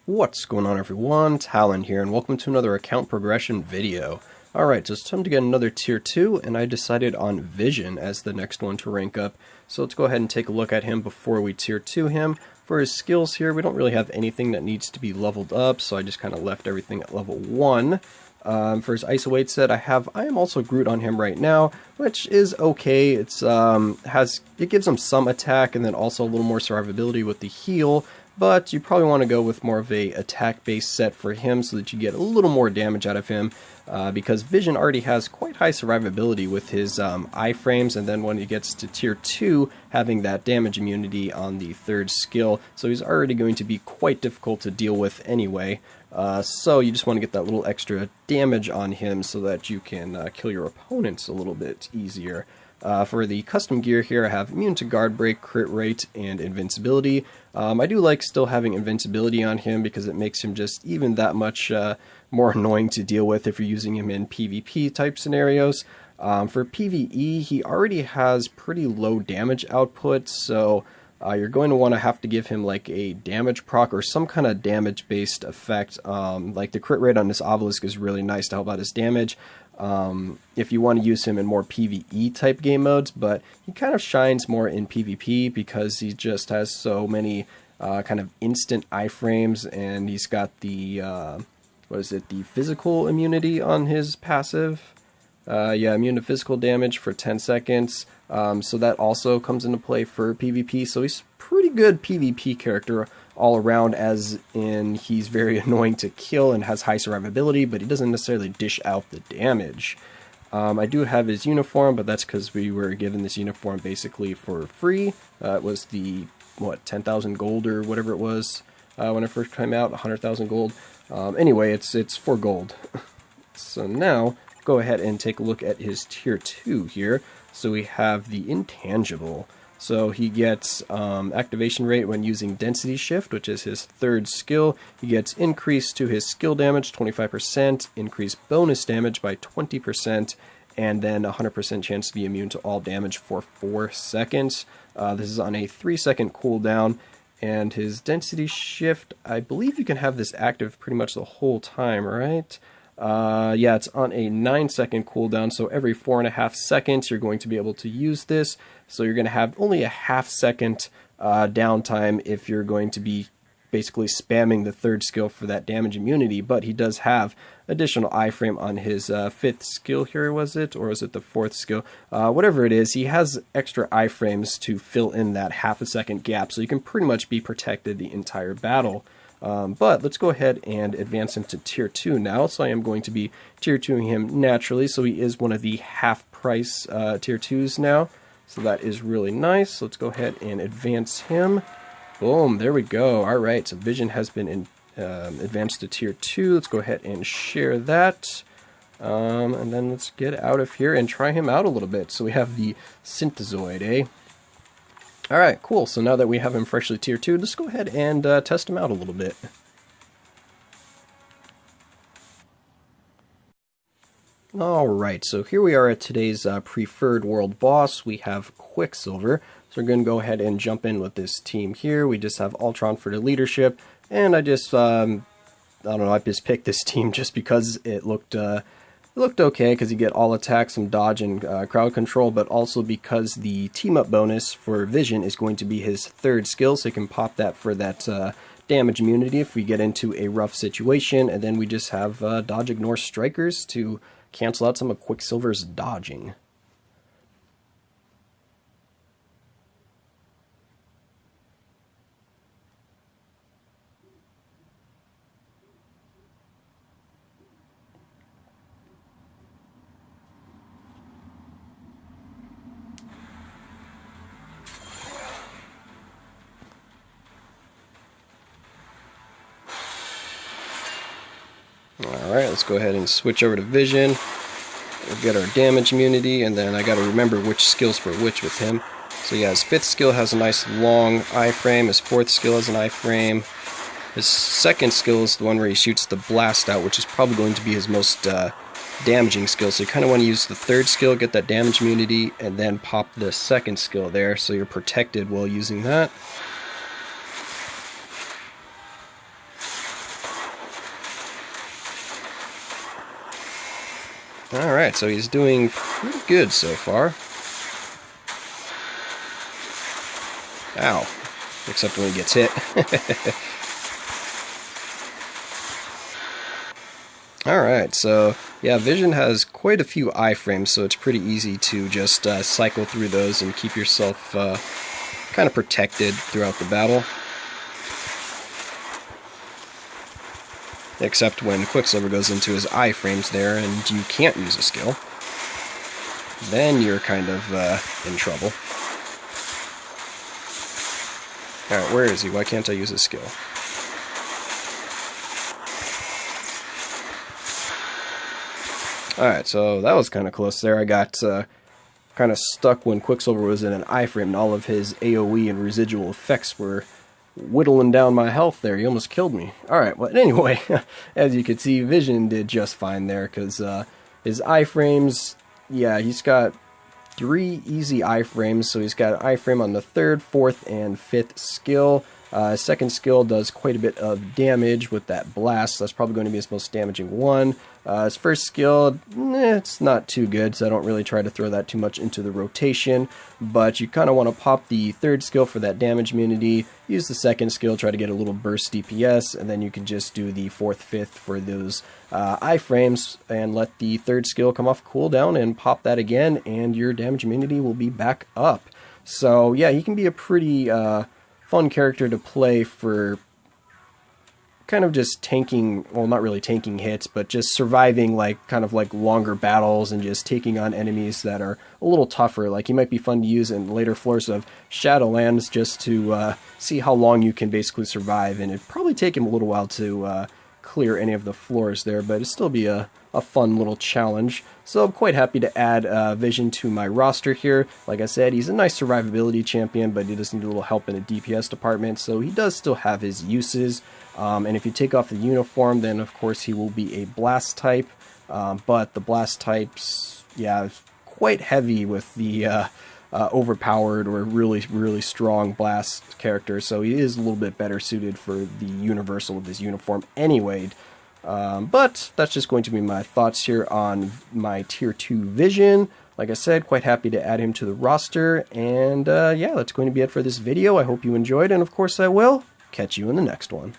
What's going on, everyone? Talen here, and welcome to another account progression video. Alright, so it's time to get another tier 2, and I decided on Vision as the next one to rank up. So let's go ahead and take a look at him before we tier 2 him. For his skills here, we don't really have anything that needs to be leveled up, so I just kind of left everything at level 1. For his Isolate set, I am also Groot on him right now, which is okay. It gives him some attack and then also a little more survivability with the heal. But you probably want to go with more of a attack-based set for him so that you get a little more damage out of him, because Vision already has quite high survivability with his iframes, and then when he gets to tier 2, having that damage immunity on the third skill, so he's already going to be quite difficult to deal with anyway. So you just want to get that little extra damage on him so that you can kill your opponents a little bit easier. For the custom gear here, I have immune to guard break, crit rate, and invincibility. I do like still having invincibility on him because it makes him just even that much more annoying to deal with if you're using him in PvP type scenarios. For PvE, he already has pretty low damage output, so you're going to want to have to give him like a damage proc or some kind of damage based effect. Like the crit rate on this obelisk is really nice to help out his damage. If you want to use him in more PvE type game modes, but he kind of shines more in PvP because he just has so many kind of instant iframes, and he's got the the physical immunity on his passive. Yeah, immune to physical damage for 10 seconds. So that also comes into play for PvP. So he's a pretty good PvP character all around, as in he's very annoying to kill and has high survivability, but he doesn't necessarily dish out the damage. I do have his uniform, but that's because we were given this uniform basically for free. It was the, 10,000 gold or whatever it was when it first came out, 100,000 gold. Anyway, it's for gold. So now, go ahead and take a look at his tier 2 here. So we have the Intangible. So he gets activation rate when using Density Shift, which is his third skill. He gets increase to his skill damage 25%, increased bonus damage by 20%, and then 100% chance to be immune to all damage for 4 seconds. This is on a 3-second cooldown. And his Density Shift, I believe you can have this active pretty much the whole time, right? Yeah, it's on a 9-second cooldown, so every 4.5 seconds you're going to be able to use this. So you're going to have only a half-second downtime if you're going to be basically spamming the third skill for that damage immunity. But he does have additional iframe on his 5th skill here, was it? Or was it the 4th skill? Whatever it is, he has extra iframes to fill in that half-a-second gap, so you can pretty much be protected the entire battle. But let's go ahead and advance him to tier 2 now. So I am going to be tier 2ing him naturally, so he is one of the half-price tier 2s now. So that is really nice. Let's go ahead and advance him. Boom, there we go. Alright, so Vision has been advanced to tier 2. Let's go ahead and share that. And then let's get out of here and try him out a little bit. So we have the Synthezoid, eh? Alright, cool. So now that we have him freshly tier 2, let's go ahead and test him out a little bit. Alright, so here we are at today's preferred world boss. We have Quicksilver. So we're going to go ahead and jump in with this team here. We just have Ultron for the leadership. And I just, I don't know, I just picked this team just because it looked okay, because you get all attacks, some dodge, and crowd control, but also because the team-up bonus for Vision is going to be his third skill, so you can pop that for that damage immunity if we get into a rough situation, and then we just have dodge ignore strikers to cancel out some of Quicksilver's dodging. Alright, let's go ahead and switch over to Vision. We'll get our damage immunity, and then I gotta remember which skill's for which with him. So yeah, his 5th skill has a nice long iframe, his 4th skill has an iframe. His 2nd skill is the one where he shoots the blast out, which is probably going to be his most damaging skill. So you kind of want to use the 3rd skill, get that damage immunity, and then pop the 2nd skill there, so you're protected while using that. Alright, so he's doing pretty good so far. Ow. Except when he gets hit. Alright, so yeah, Vision has quite a few iframes, so it's pretty easy to just cycle through those and keep yourself kind of protected throughout the battle. Except when Quicksilver goes into his iframes there and you can't use a skill. Then you're kind of in trouble. Alright, where is he? Why can't I use his skill? Alright, so that was kind of close there. I got kind of stuck when Quicksilver was in an iframe and all of his AoE and residual effects were whittling down my health there. He almost killed me. Alright, well anyway, as you can see, Vision did just fine there because his iframes, yeah, he's got 3 easy iframes, so he's got an iframe on the 3rd, 4th, and 5th skill. His 2nd skill does quite a bit of damage with that blast, so that's probably going to be his most damaging one. His 1st skill, it's not too good, so I don't really try to throw that too much into the rotation, but you kind of want to pop the 3rd skill for that damage immunity, use the 2nd skill, try to get a little burst DPS, and then you can just do the 4th, 5th for those iframes, and let the 3rd skill come off cooldown and pop that again, and your damage immunity will be back up. So yeah, he can be a pretty fun character to play for kind of just tanking, well, not really tanking hits, but just surviving like kind of like longer battles and just taking on enemies that are a little tougher. Like he might be fun to use in later floors of Shadowlands just to see how long you can basically survive, and it'd probably take him a little while to clear any of the floors there, but it'd still be a fun little challenge. So I'm quite happy to add Vision to my roster here. Like I said, he's a nice survivability champion, but he does need a little help in the DPS department, so he does still have his uses. And if you take off the uniform, then of course he will be a blast type, but the blast types, yeah, quite heavy with the overpowered or really strong blast character, so he is a little bit better suited for the universal of his uniform anyway. But that's just going to be my thoughts here on my Tier 2 Vision. Like I said, quite happy to add him to the roster, and yeah, that's going to be it for this video. I hope you enjoyed, and of course I will catch you in the next one.